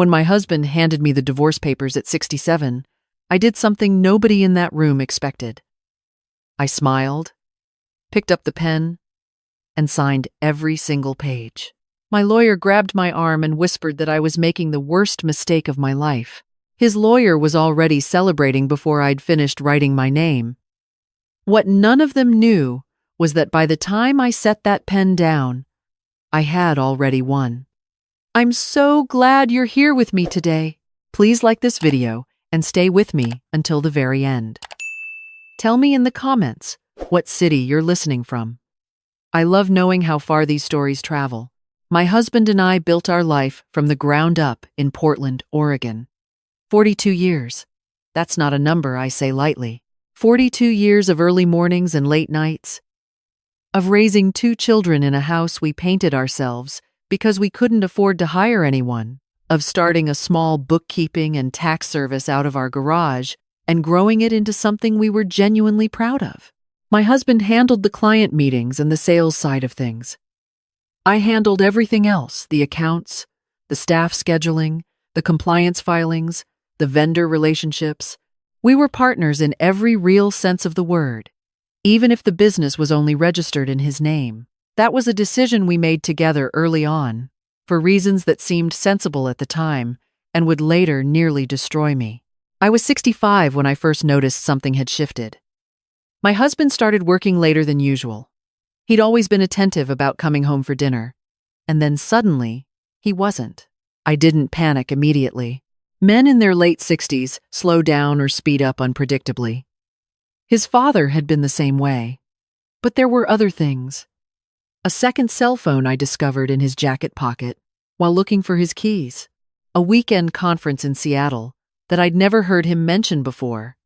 When my husband handed me the divorce papers at 67, I did something nobody in that room expected. I smiled, picked up the pen, and signed every single page. My lawyer grabbed my arm and whispered that I was making the worst mistake of my life. His lawyer was already celebrating before I'd finished writing my name. What none of them knew was that by the time I set that pen down, I had already won. I'm so glad you're here with me today. Please like this video and stay with me until the very end. Tell me in the comments what city you're listening from. I love knowing how far these stories travel. My husband and I built our life from the ground up in Portland, Oregon. 42 years. That's not a number I say lightly. 42 years of early mornings and late nights. Of raising 2 children in a house we painted ourselves because we couldn't afford to hire anyone. Of starting a small bookkeeping and tax service out of our garage and growing it into something we were genuinely proud of. My husband handled the client meetings and the sales side of things. I handled everything else, the accounts, the staff scheduling, the compliance filings, the vendor relationships. We were partners in every real sense of the word, even if the business was only registered in his name. That was a decision we made together early on, for reasons that seemed sensible at the time and would later nearly destroy me. I was 65 when I first noticed something had shifted. My husband started working later than usual. He'd always been attentive about coming home for dinner, and then suddenly, he wasn't. I didn't panic immediately. Men in their late 60s slow down or speed up unpredictably. His father had been the same way. But there were other things. A second cell phone I discovered in his jacket pocket while looking for his keys. A weekend conference in Seattle that I'd never heard him mention before.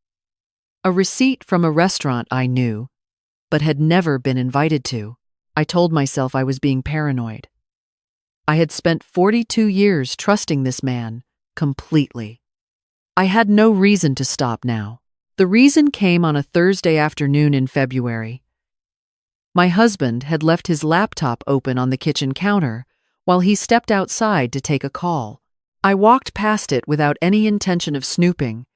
A receipt from a restaurant I knew, but had never been invited to. I told myself I was being paranoid. I had spent 42 years trusting this man completely. I had no reason to stop now. The reason came on a Thursday afternoon in February. My husband had left his laptop open on the kitchen counter while he stepped outside to take a call. I walked past it without any intention of snooping,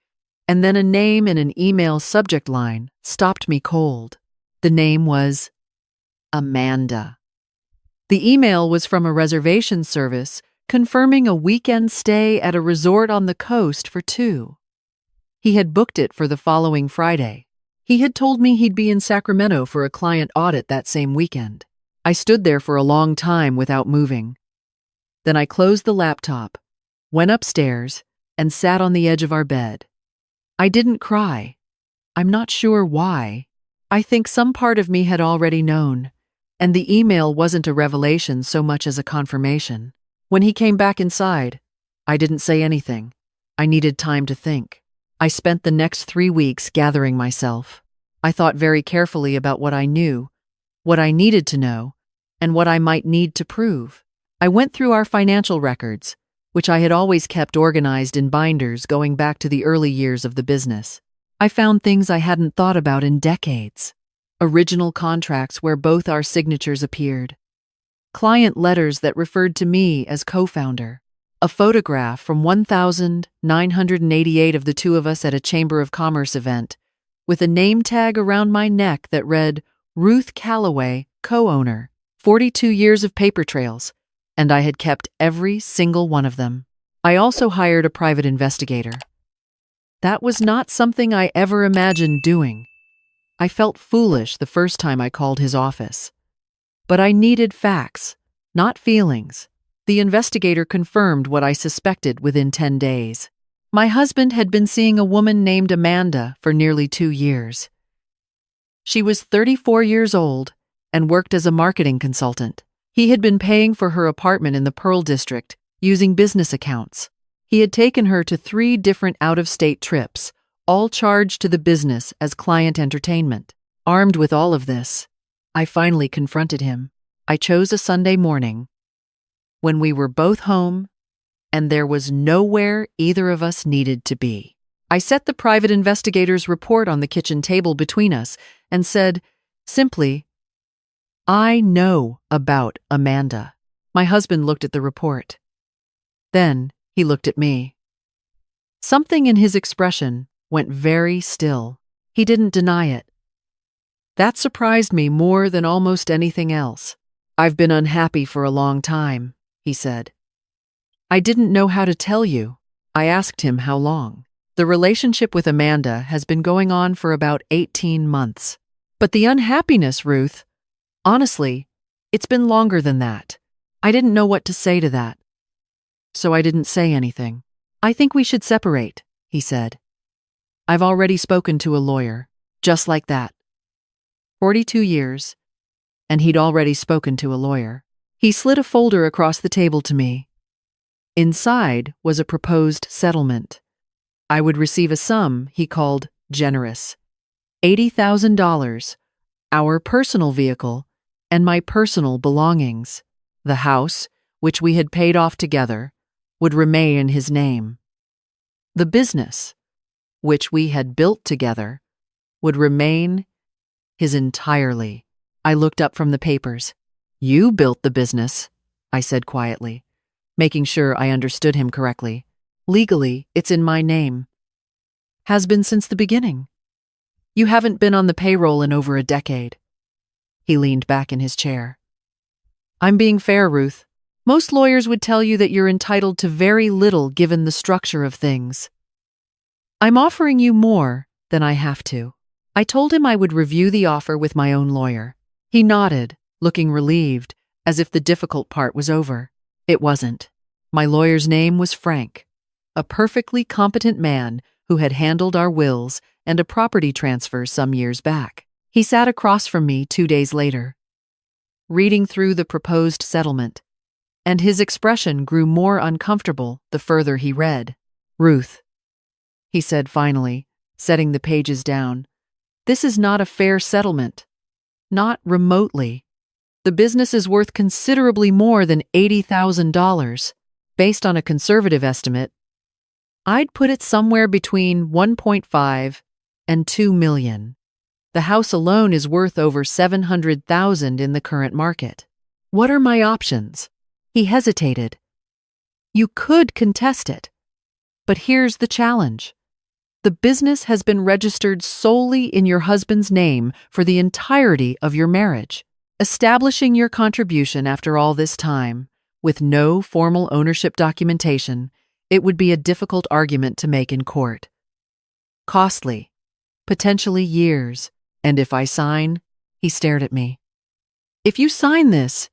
and then a name in an email subject line stopped me cold. The name was Amanda. The email was from a reservation service confirming a weekend stay at a resort on the coast for 2. He had booked it for the following Friday. He had told me he'd be in Sacramento for a client audit that same weekend. I stood there for a long time without moving. Then I closed the laptop, went upstairs, and sat on the edge of our bed. I didn't cry. I'm not sure why. I think some part of me had already known, and the email wasn't a revelation so much as a confirmation. When he came back inside, I didn't say anything. I needed time to think. I spent the next 3 weeks gathering myself. I thought very carefully about what I knew, what I needed to know, and what I might need to prove. I went through our financial records, which I had always kept organized in binders going back to the early years of the business. I found things I hadn't thought about in decades. Original contracts where both our signatures appeared. Client letters that referred to me as co-founder. A photograph from 1988 of the 2 of us at a Chamber of Commerce event, with a name tag around my neck that read, Ruth Calloway, co-owner. 42 years of paper trails, and I had kept every single one of them. I also hired a private investigator. That was not something I ever imagined doing. I felt foolish the first time I called his office. But I needed facts, not feelings. The investigator confirmed what I suspected within 10 days. My husband had been seeing a woman named Amanda for nearly 2 years. She was 34 years old and worked as a marketing consultant. He had been paying for her apartment in the Pearl District using business accounts. He had taken her to 3 different out-of-state trips, all charged to the business as client entertainment. Armed with all of this, I finally confronted him. I chose a Sunday morning, when we were both home, and there was nowhere either of us needed to be. I set the private investigator's report on the kitchen table between us and said, simply, I know about Amanda. My husband looked at the report. Then He looked at me. Something in his expression went very still. He didn't deny it. That surprised me more than almost anything else. I've been unhappy for a long time, he said. I didn't know how to tell you. I asked him how long. The relationship with Amanda has been going on for about 18 months. But the unhappiness, Ruth, honestly, it's been longer than that. I didn't know what to say to that. So I didn't say anything. I think we should separate, he said. I've already spoken to a lawyer, just like that. 42 years, and he'd already spoken to a lawyer. He slid a folder across the table to me. Inside was a proposed settlement. I would receive a sum he called generous. $80,000, our personal vehicle, and my personal belongings. The house, which we had paid off together, would remain in his name. The business, which we had built together, would remain his entirely. I looked up from the papers. You built the business, I said quietly, making sure I understood him correctly. Legally, it's in my name. Has been since the beginning. You haven't been on the payroll in over a decade. He leaned back in his chair. I'm being fair, Ruth. Most lawyers would tell you that you're entitled to very little given the structure of things. I'm offering you more than I have to. I told him I would review the offer with my own lawyer. He nodded, looking relieved, as if the difficult part was over. It wasn't. My lawyer's name was Frank, a perfectly competent man who had handled our wills and a property transfer some years back. He sat across from me 2 days later, reading through the proposed settlement, and his expression grew more uncomfortable the further he read. Ruth, he said finally, setting the pages down, this is not a fair settlement. Not remotely. The business is worth considerably more than $80,000. Based on a conservative estimate, I'd put it somewhere between 1.5 and 2 million. The house alone is worth over 700,000 in the current market. What are my options? He hesitated. You could contest it. But here's the challenge. The business has been registered solely in your husband's name for the entirety of your marriage. Establishing your contribution after all this time, with no formal ownership documentation, it would be a difficult argument to make in court. Costly, potentially years, and if I sign, he stared at me. If you sign this,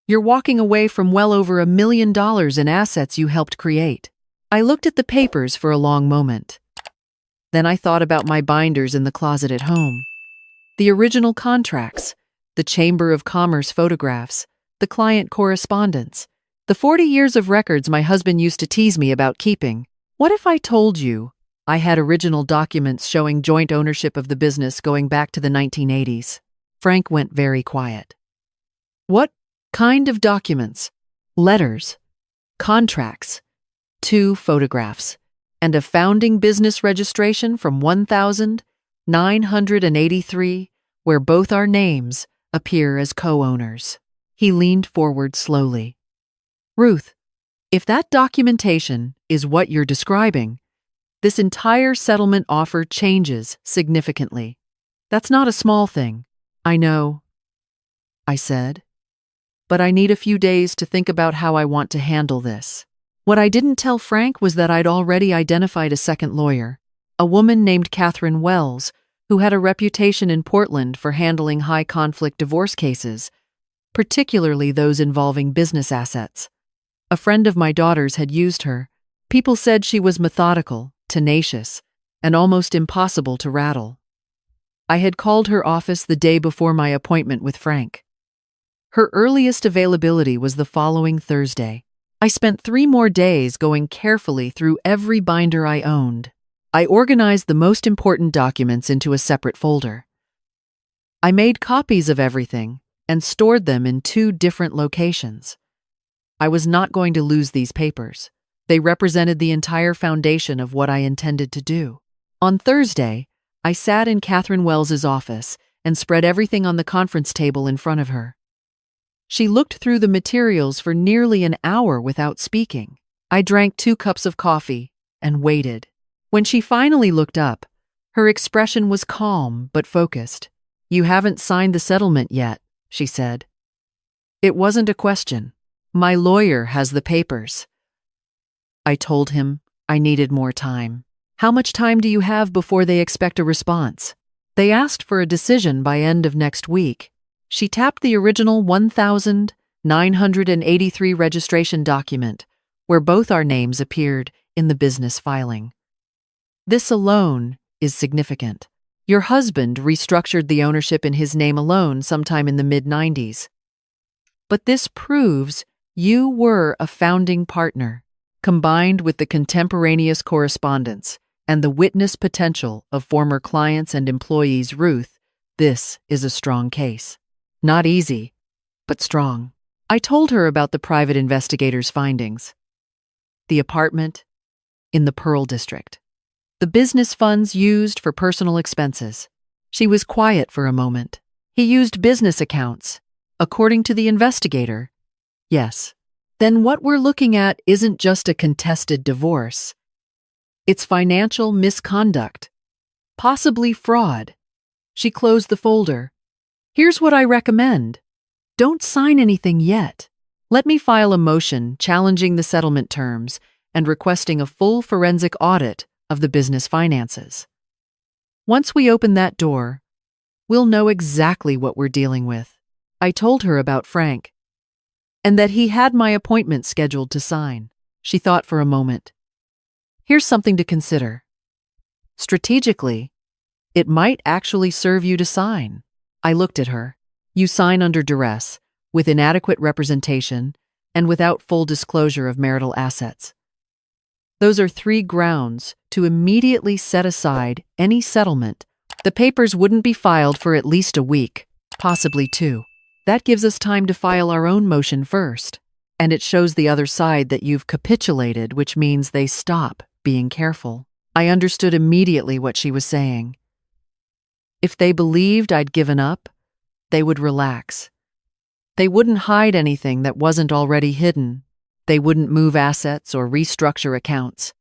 you're walking away from well over $1 million in assets you helped create. I looked at the papers for a long moment. Then I thought about my binders in the closet at home. The original contracts, the Chamber of Commerce photographs, the client correspondence, the 40 years of records my husband used to tease me about keeping. What if I told you I had original documents showing joint ownership of the business going back to the 1980s? Frank went very quiet. What kind of documents? Letters, contracts, 2 photographs, and a founding business registration from 1983, where both our names appear as co-owners. He leaned forward slowly. Ruth, if that documentation is what you're describing, this entire settlement offer changes significantly. That's not a small thing. I know, I said, but I need a few days to think about how I want to handle this. What I didn't tell Frank was that I'd already identified a second lawyer, a woman named Catherine Wells, who had a reputation in Portland for handling high-conflict divorce cases, particularly those involving business assets. A friend of my daughter's had used her. People said she was methodical, tenacious, and almost impossible to rattle. I had called her office the day before my appointment with Frank. Her earliest availability was the following Thursday. I spent 3 more days going carefully through every binder I owned. I organized the most important documents into a separate folder. I made copies of everything and stored them in 2 different locations. I was not going to lose these papers. They represented the entire foundation of what I intended to do. On Thursday, I sat in Catherine Wells's office and spread everything on the conference table in front of her. She looked through the materials for nearly an hour without speaking. I drank 2 cups of coffee and waited. When she finally looked up, her expression was calm but focused. "You haven't signed the settlement yet," she said. It wasn't a question. "My lawyer has the papers." I told him I needed more time. "How much time do you have before they expect a response?" "They asked for a decision by end of next week." She tapped the original 1983 registration document, where both our names appeared in the business filing. "This alone is significant. Your husband restructured the ownership in his name alone sometime in the mid-90s. But this proves you were a founding partner, combined with the contemporaneous correspondence and the witness potential of former clients and employees. Ruth, this is a strong case. Not easy, but strong." I told her about the private investigator's findings. The apartment in the Pearl District. The business funds used for personal expenses. She was quiet for a moment. "He used business accounts, according to the investigator." "Yes." "Then what we're looking at isn't just a contested divorce. It's financial misconduct, possibly fraud." She closed the folder. "Here's what I recommend. Don't sign anything yet. Let me file a motion challenging the settlement terms and requesting a full forensic audit of the business finances. Once we open that door, we'll know exactly what we're dealing with." I told her about Frank, and that he had my appointment scheduled to sign. She thought for a moment. "Here's something to consider. Strategically, it might actually serve you to sign." I looked at her. "You sign under duress, with inadequate representation, and without full disclosure of marital assets. Those are 3 grounds to immediately set aside any settlement. The papers wouldn't be filed for at least a week, possibly 2. That gives us time to file our own motion first, and it shows the other side that you've capitulated, which means they stop being careful." I understood immediately what she was saying. If they believed I'd given up, they would relax. They wouldn't hide anything that wasn't already hidden. They wouldn't move assets or restructure accounts.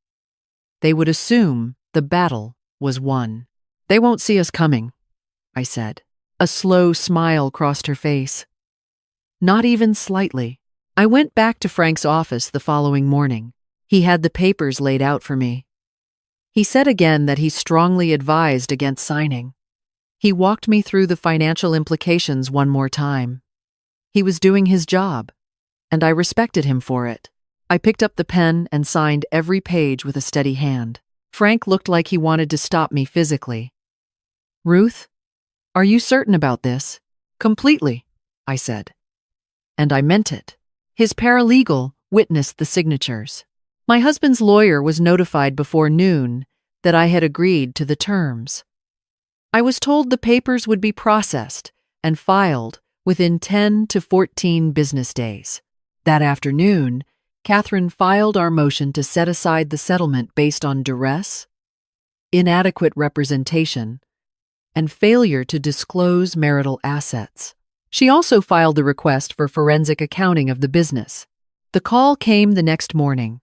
They would assume the battle was won. "They won't see us coming," I said. A slow smile crossed her face. Not even slightly. I went back to Frank's office the following morning. He had the papers laid out for me. He said again that he strongly advised against signing. He walked me through the financial implications one more time. He was doing his job, and I respected him for it. I picked up the pen and signed every page with a steady hand. Frank looked like he wanted to stop me physically. "Ruth, are you certain about this?" "Completely," I said. And I meant it. His paralegal witnessed the signatures. My husband's lawyer was notified before noon that I had agreed to the terms. I was told the papers would be processed and filed within 10 to 14 business days. That afternoon, Catherine filed our motion to set aside the settlement based on duress, inadequate representation, and failure to disclose marital assets. She also filed the request for forensic accounting of the business. The call came the next morning.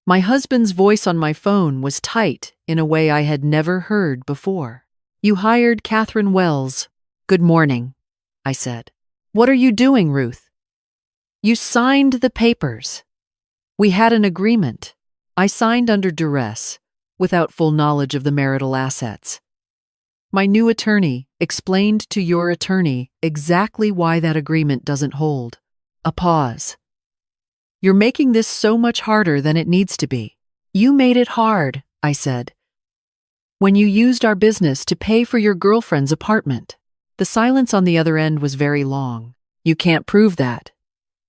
My husband's voice on my phone was tight in a way I had never heard before. "You hired Catherine Wells. Good morning," I said. "What are you doing, Ruth?" "You signed the papers." "We had an agreement. I signed under duress, without full knowledge of the marital assets. My new attorney explained to your attorney exactly why that agreement doesn't hold." A pause. "You're making this so much harder than it needs to be." "You made it hard," I said, "when you used our business to pay for your girlfriend's apartment." The silence on the other end was very long. "You can't prove that,"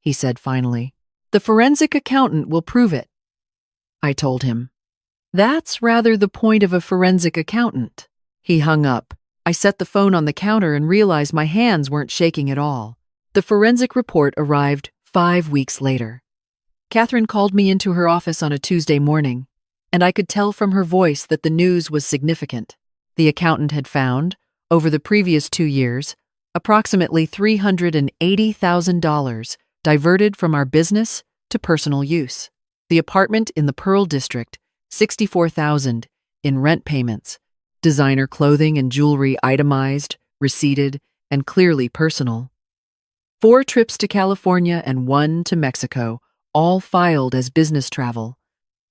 he said finally. "The forensic accountant will prove it," I told him. "That's rather the point of a forensic accountant." He hung up. I set the phone on the counter and realized my hands weren't shaking at all. The forensic report arrived 5 weeks later. Catherine called me into her office on a Tuesday morning, and I could tell from her voice that the news was significant. The accountant had found, over the previous 2 years, approximately $380,000 diverted from our business to personal use. The apartment in the Pearl District, $64,000 in rent payments, designer clothing and jewelry itemized, receipted, and clearly personal. 4 trips to California and 1 to Mexico, all filed as business travel,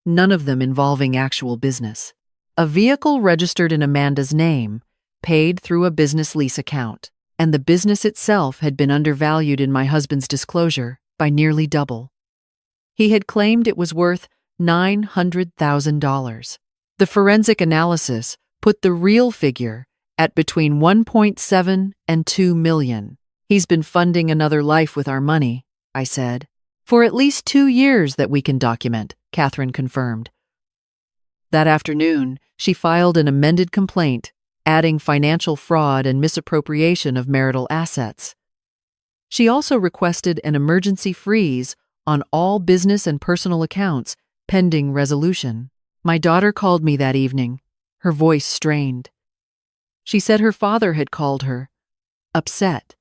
none of them involving actual business. A vehicle registered in Amanda's name, paid through a business lease account, and the business itself had been undervalued in my husband's disclosure by nearly double. He had claimed it was worth $900,000. The forensic analysis put the real figure at between 1.7 and 2 million. He's been funding another life with our money, I said. For at least 2 years that we can document, Catherine confirmed. That afternoon, she filed an amended complaint, adding financial fraud and misappropriation of marital assets. She also requested an emergency freeze on all business and personal accounts pending resolution. My daughter called me that evening, her voice strained. She said her father had called her, upset,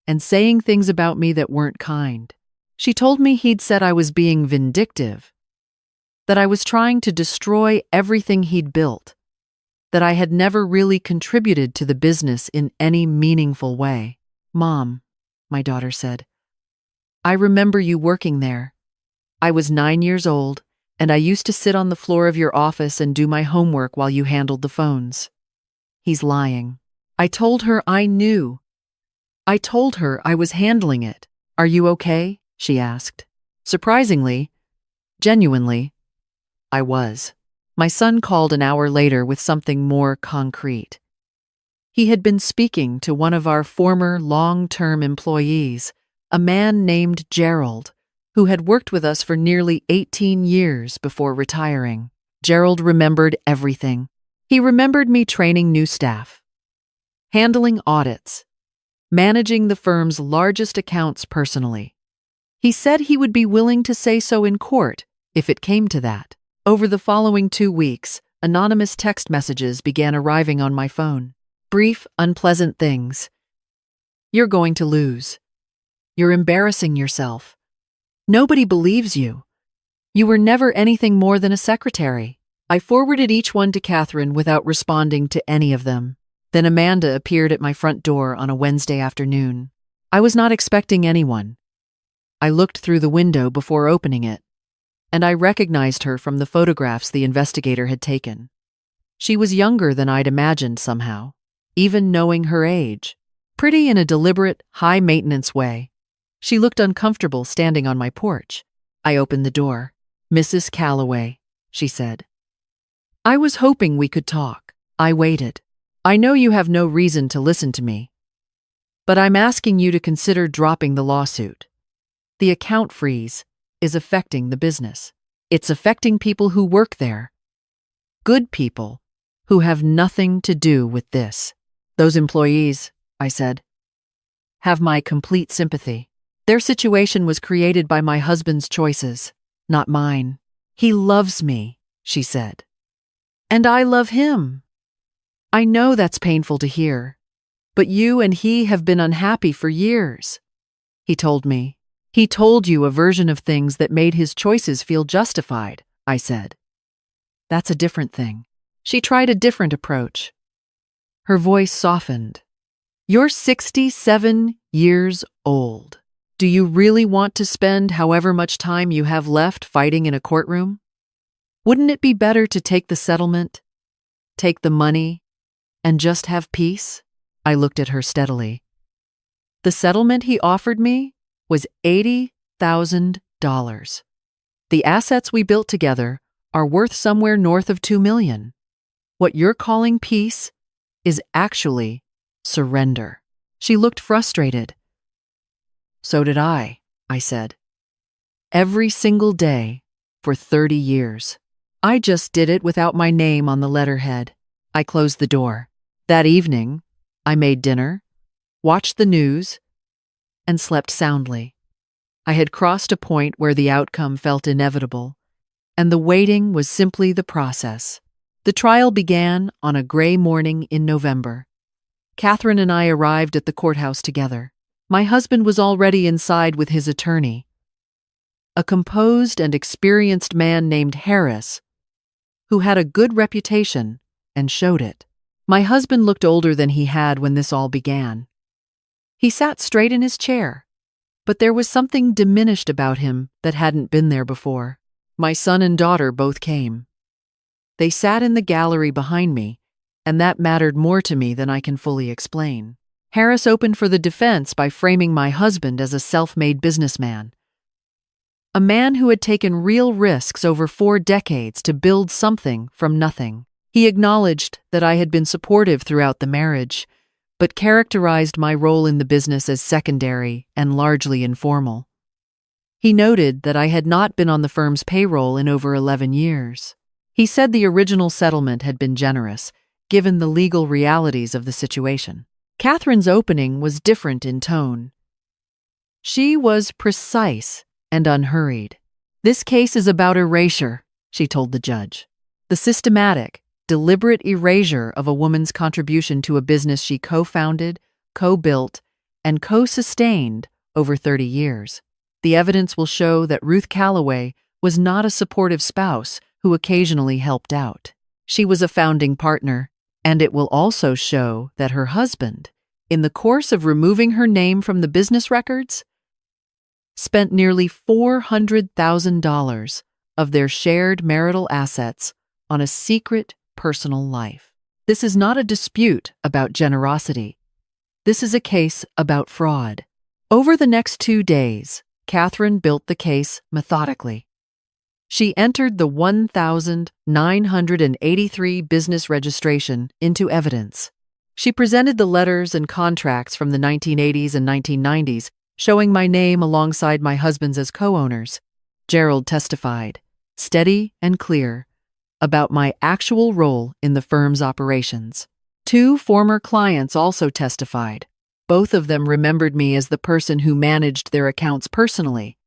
and saying things about me that weren't kind. She told me he'd said I was being vindictive, that I was trying to destroy everything he'd built, that I had never really contributed to the business in any meaningful way. Mom, my daughter said, I remember you working there. I was 9 years old, and I used to sit on the floor of your office and do my homework while you handled the phones. He's lying. I told her I knew. I told her I was handling it. Are you okay? She asked. Surprisingly, genuinely, I was. My son called an hour later with something more concrete. He had been speaking to one of our former long-term employees, a man named Gerald, who had worked with us for nearly 18 years before retiring. Gerald remembered everything. He remembered me training new staff, handling audits, managing the firm's largest accounts personally. He said he would be willing to say so in court if it came to that. Over the following 2 weeks, anonymous text messages began arriving on my phone. Brief, unpleasant things. You're going to lose. You're embarrassing yourself. Nobody believes you. You were never anything more than a secretary. I forwarded each one to Catherine without responding to any of them. Then Amanda appeared at my front door on a Wednesday afternoon. I was not expecting anyone. I looked through the window before opening it, and I recognized her from the photographs the investigator had taken. She was younger than I'd imagined somehow, even knowing her age. Pretty in a deliberate, high-maintenance way. She looked uncomfortable standing on my porch. I opened the door. Mrs. Calloway, she said. I was hoping we could talk. I waited. I know you have no reason to listen to me, but I'm asking you to consider dropping the lawsuit. The account freeze is affecting the business. It's affecting people who work there. Good people who have nothing to do with this. Those employees, I said, have my complete sympathy. Their situation was created by my husband's choices, not mine. He loves me, she said. And I love him. I know that's painful to hear, but you and he have been unhappy for years. He told me. He told you a version of things that made his choices feel justified, I said. That's a different thing. She tried a different approach. Her voice softened. You're 67 years old. Do you really want to spend however much time you have left fighting in a courtroom? Wouldn't it be better to take the settlement, take the money, and just have peace? I looked at her steadily. The settlement he offered me was $80,000. The assets we built together are worth somewhere north of $2 million. What you're calling peace is actually surrender. She looked frustrated. So did I said. Every single day for 30 years. I just did it without my name on the letterhead. I closed the door. That evening, I made dinner, watched the news, and slept soundly. I had crossed a point where the outcome felt inevitable, and the waiting was simply the process. The trial began on a gray morning in November. Catherine and I arrived at the courthouse together. My husband was already inside with his attorney. a composed and experienced man named Harris, who had a good reputation and showed it. My husband looked older than he had when this all began. He sat straight in his chair, but there was something diminished about him that hadn't been there before. My son and daughter both came. They sat in the gallery behind me, and that mattered more to me than I can fully explain. Harris opened for the defense by framing my husband as a self-made businessman, a man who had taken real risks over 4 decades to build something from nothing. He acknowledged that I had been supportive throughout the marriage, but characterized my role in the business as secondary and largely informal. He noted that I had not been on the firm's payroll in over 11 years. He said the original settlement had been generous, given the legal realities of the situation. Catherine's opening was different in tone. She was precise and unhurried. "This case is about erasure," she told the judge. "The systematic, deliberate erasure of a woman's contribution to a business she co-founded, co-built, and co-sustained over 30 years. The evidence will show that Ruth Callaway was not a supportive spouse who occasionally helped out. She was a founding partner, and it will also show that her husband, in the course of removing her name from the business records, spent nearly $400,000 of their shared marital assets on a secret personal life. This is not a dispute about generosity. This is a case about fraud." Over the next 2 days, Catherine built the case methodically. She entered the 1,983 business registration into evidence. She presented the letters and contracts from the 1980s and 1990s, showing my name alongside my husband's as co-owners. Gerald testified, steady and clear, about my actual role in the firm's operations. 2 former clients also testified. Both of them remembered me as the person who managed their accounts personally,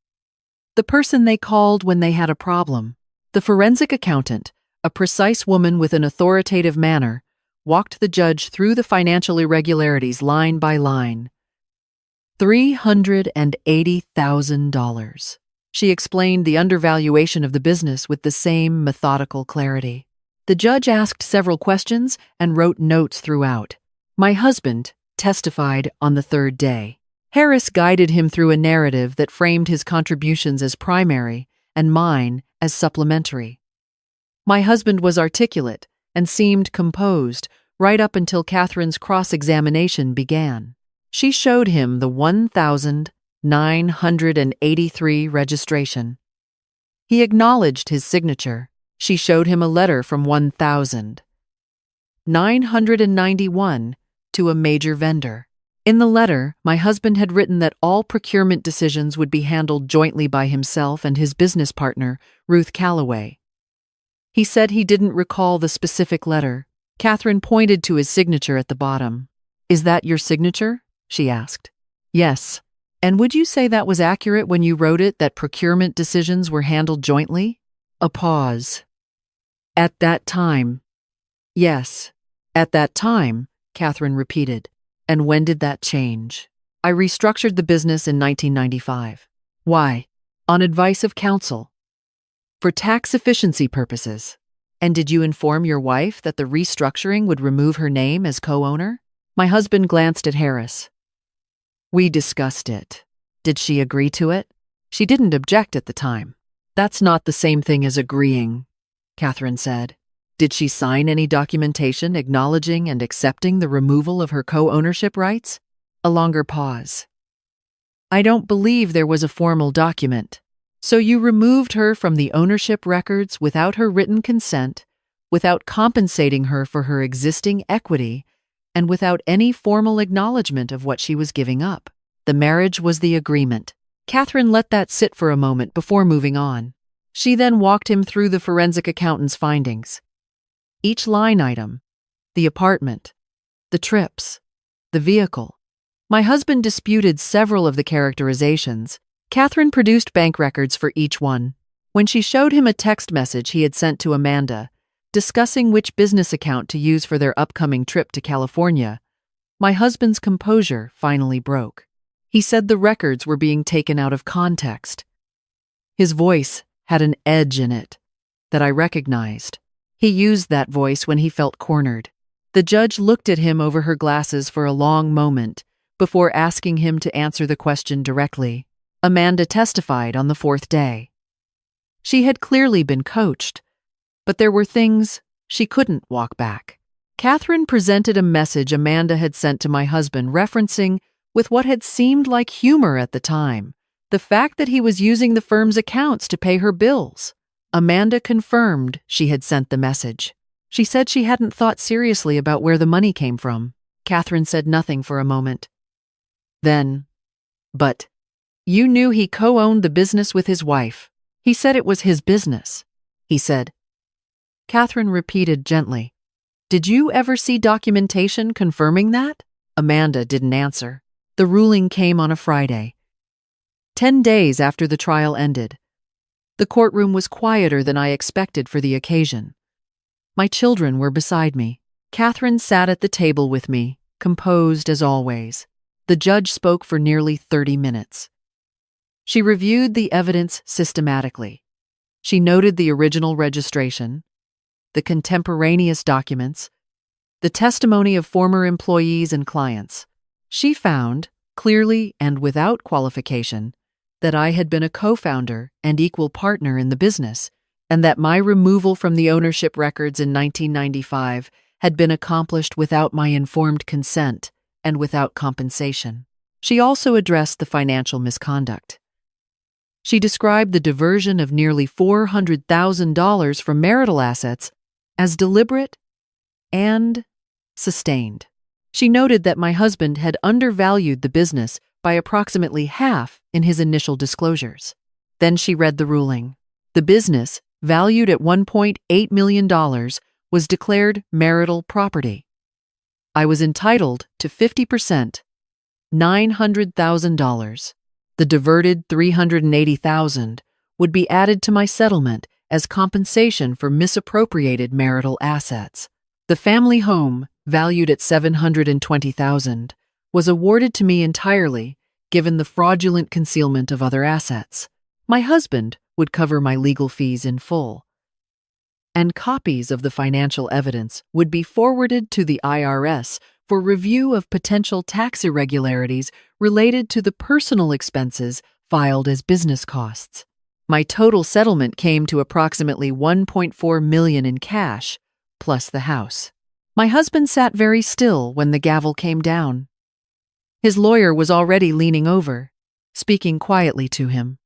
the person they called when they had a problem. The forensic accountant, a precise woman with an authoritative manner, walked the judge through the financial irregularities line by line. $380,000. She explained the undervaluation of the business with the same methodical clarity. The judge asked several questions and wrote notes throughout. My husband testified on the 3rd day. Harris guided him through a narrative that framed his contributions as primary and mine as supplementary. My husband was articulate and seemed composed right up until Catherine's cross-examination began. She showed him the 1,983 registration. He acknowledged his signature. She showed him a letter from 1,991 to a major vendor. In the letter, my husband had written that all procurement decisions would be handled jointly by himself and his business partner, Ruth Callaway. He said he didn't recall the specific letter. Catherine pointed to his signature at the bottom. "Is that your signature?" she asked. "Yes. And would you say that was accurate when you wrote it, that procurement decisions were handled jointly?" A pause. "At that time." "Yes. At that time," Catherine repeated. "And when did that change?" "I restructured the business in 1995. "Why?" "On advice of counsel. For tax efficiency purposes." "And did you inform your wife that the restructuring would remove her name as co-owner?" My husband glanced at Harris. "We discussed it." "Did she agree to it?" "She didn't object at the time." "That's not the same thing as agreeing," Catherine said. "Did she sign any documentation acknowledging and accepting the removal of her co-ownership rights?" A longer pause. "I don't believe there was a formal document. So you removed her from the ownership records without her written consent, without compensating her for her existing equity, and without any formal acknowledgement of what she was giving up. The marriage was the agreement." Catherine let that sit for a moment before moving on. She then walked him through the forensic accountant's findings. Each line item, the apartment, the trips, the vehicle. My husband disputed several of the characterizations. Catherine produced bank records for each one. When she showed him a text message he had sent to Amanda, discussing which business account to use for their upcoming trip to California, my husband's composure finally broke. He said the records were being taken out of context. His voice had an edge in it that I recognized. He used that voice when he felt cornered. The judge looked at him over her glasses for a long moment before asking him to answer the question directly. Amanda testified on the fourth day. She had clearly been coached, but there were things she couldn't walk back. Catherine presented a message Amanda had sent to my husband referencing, with what had seemed like humor at the time, the fact that he was using the firm's accounts to pay her bills. Amanda confirmed she had sent the message. She said she hadn't thought seriously about where the money came from. Catherine said nothing for a moment. Then, "But you knew he co-owned the business with his wife. He said it was his business," he said. Catherine repeated gently, "Did you ever see documentation confirming that?" Amanda didn't answer. The ruling came on a Friday, 10 days after the trial ended. The courtroom was quieter than I expected for the occasion. My children were beside me. Catherine sat at the table with me, composed as always. The judge spoke for nearly 30 minutes. She reviewed the evidence systematically. She noted the original registration, the contemporaneous documents, the testimony of former employees and clients. She found, clearly and without qualification, that I had been a co-founder and equal partner in the business, and that my removal from the ownership records in 1995 had been accomplished without my informed consent and without compensation. She also addressed the financial misconduct. She described the diversion of nearly $400,000 from marital assets as deliberate and sustained. She noted that my husband had undervalued the business by approximately half in his initial disclosures. Then she read the ruling. The business, valued at $1.8 million, was declared marital property. I was entitled to 50%, $900,000. The diverted $380,000 would be added to my settlement as compensation for misappropriated marital assets. The family home, valued at $720,000, was awarded to me entirely, given the fraudulent concealment of other assets. My husband would cover my legal fees in full, and copies of the financial evidence would be forwarded to the IRS for review of potential tax irregularities related to the personal expenses filed as business costs. My total settlement came to approximately $1.4 million in cash, plus the house. My husband sat very still when the gavel came down. His lawyer was already leaning over, speaking quietly to him.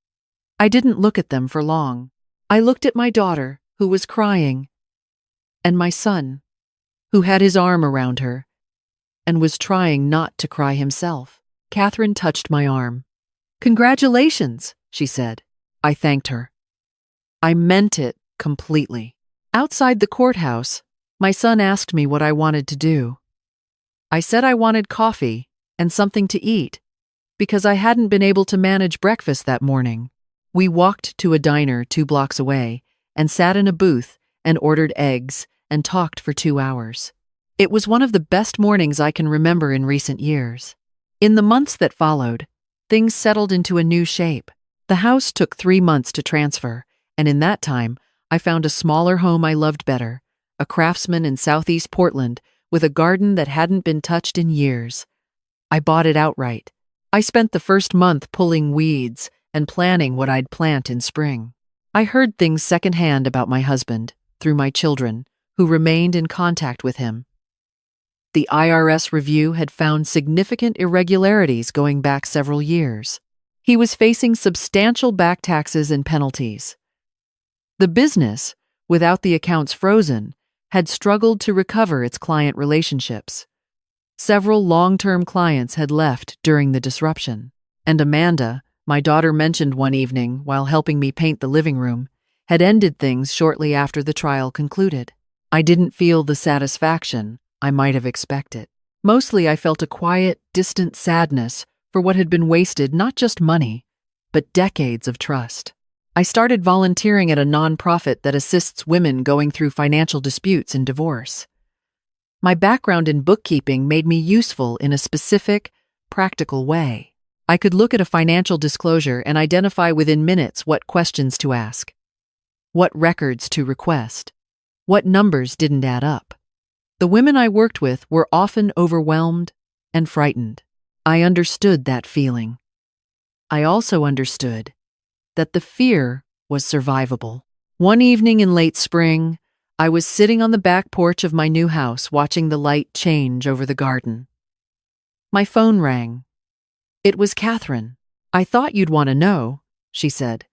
I didn't look at them for long. I looked at my daughter, who was crying, and my son, who had his arm around her and was trying not to cry himself. Catherine touched my arm. "Congratulations," she said. I thanked her. I meant it completely. Outside the courthouse, my son asked me what I wanted to do. I said I wanted coffee and something to eat because I hadn't been able to manage breakfast that morning. We walked to a diner 2 blocks away and sat in a booth and ordered eggs and talked for 2 hours. It was one of the best mornings I can remember in recent years. In the months that followed, things settled into a new shape. The house took 3 months to transfer, and in that time, I found a smaller home I loved better, a Craftsman in Southeast Portland with a garden that hadn't been touched in years. I bought it outright. I spent the first month pulling weeds and planning what I'd plant in spring. I heard things secondhand about my husband, through my children, who remained in contact with him. The IRS review had found significant irregularities going back several years. He was facing substantial back taxes and penalties. The business, without the accounts frozen, had struggled to recover its client relationships. Several long-term clients had left during the disruption, and Amanda, my daughter mentioned one evening while helping me paint the living room, had ended things shortly after the trial concluded. I didn't feel the satisfaction I might have expected. Mostly I felt a quiet, distant sadness for what had been wasted, not just money, but decades of trust. I started volunteering at a nonprofit that assists women going through financial disputes and divorce. My background in bookkeeping made me useful in a specific, practical way. I could look at a financial disclosure and identify within minutes what questions to ask, what records to request, what numbers didn't add up. The women I worked with were often overwhelmed and frightened. I understood that feeling. I also understood that the fear was survivable. One evening in late spring, I was sitting on the back porch of my new house watching the light change over the garden. My phone rang. It was Catherine. "I thought you'd want to know," she said.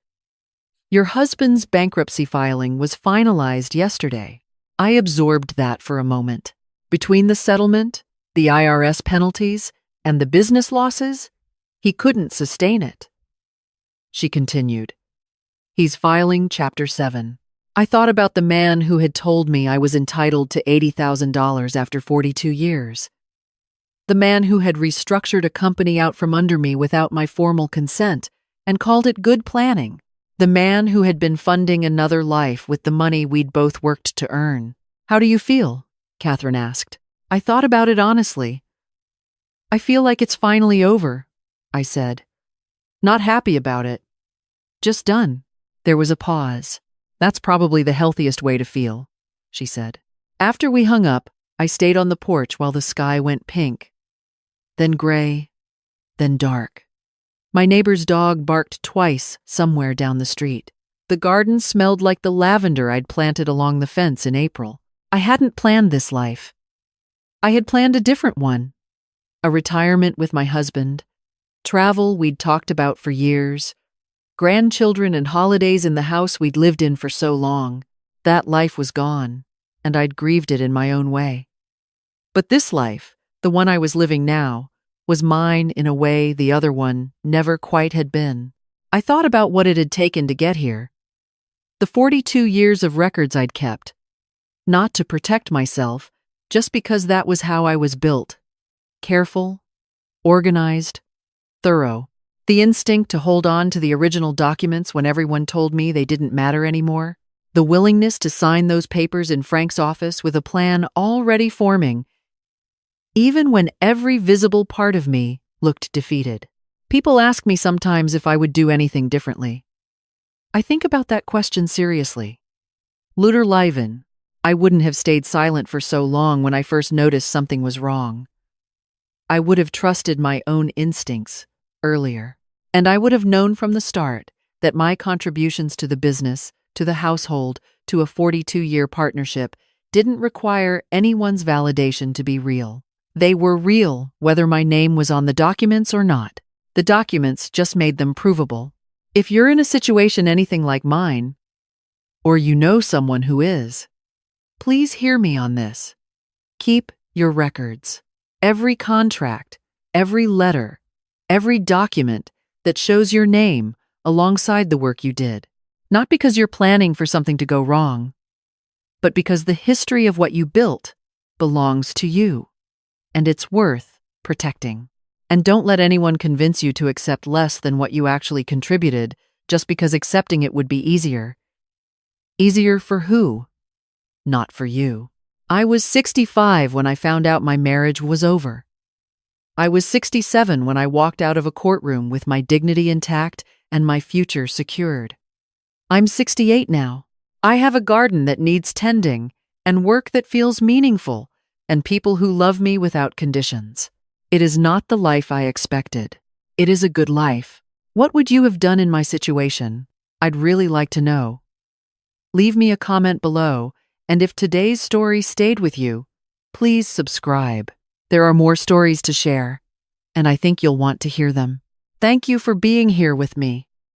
"Your husband's bankruptcy filing was finalized yesterday." I absorbed that for a moment. Between the settlement, the IRS penalties, and the business losses, he couldn't sustain it. She continued, "He's filing Chapter 7. I thought about the man who had told me I was entitled to $80,000 after 42 years. The man who had restructured a company out from under me without my formal consent and called it good planning. The man who had been funding another life with the money we'd both worked to earn. "How do you feel?" Catherine asked. I thought about it honestly. "I feel like it's finally over," I said. "Not happy about it. Just done." There was a pause. "That's probably the healthiest way to feel," she said. After we hung up, I stayed on the porch while the sky went pink, then gray, then dark. My neighbor's dog barked twice somewhere down the street. The garden smelled like the lavender I'd planted along the fence in April. I hadn't planned this life. I had planned a different one. A retirement with my husband, travel we'd talked about for years, grandchildren and holidays in the house we'd lived in for so long. That life was gone, and I'd grieved it in my own way. But this life, the one I was living now, was mine in a way the other one never quite had been. I thought about what it had taken to get here. The 42 years of records I'd kept. Not to protect myself, just because that was how I was built. Careful, organized, thorough. The instinct to hold on to the original documents when everyone told me they didn't matter anymore. The willingness to sign those papers in Frank's office with a plan already forming, even when every visible part of me looked defeated. People ask me sometimes if I would do anything differently. I think about that question seriously. Luder Leiven, I wouldn't have stayed silent for so long when I first noticed something was wrong. I would have trusted my own instincts earlier, and I would have known from the start that my contributions to the business, to the household, to a 42-year partnership didn't require anyone's validation to be real. They were real whether my name was on the documents or not. The documents just made them provable. If you're in a situation anything like mine, or you know someone who is, please hear me on this. Keep your records. Every contract, every letter, every document that shows your name alongside the work you did. Not because you're planning for something to go wrong, but because the history of what you built belongs to you, and it's worth protecting. And don't let anyone convince you to accept less than what you actually contributed just because accepting it would be easier. Easier for who? Not for you. I was 65 when I found out my marriage was over. I was 67 when I walked out of a courtroom with my dignity intact and my future secured. I'm 68 now. I have a garden that needs tending and work that feels meaningful and people who love me without conditions. It is not the life I expected. It is a good life. What would you have done in my situation? I'd really like to know. Leave me a comment below, and if today's story stayed with you, please subscribe. There are more stories to share, and I think you'll want to hear them. Thank you for being here with me.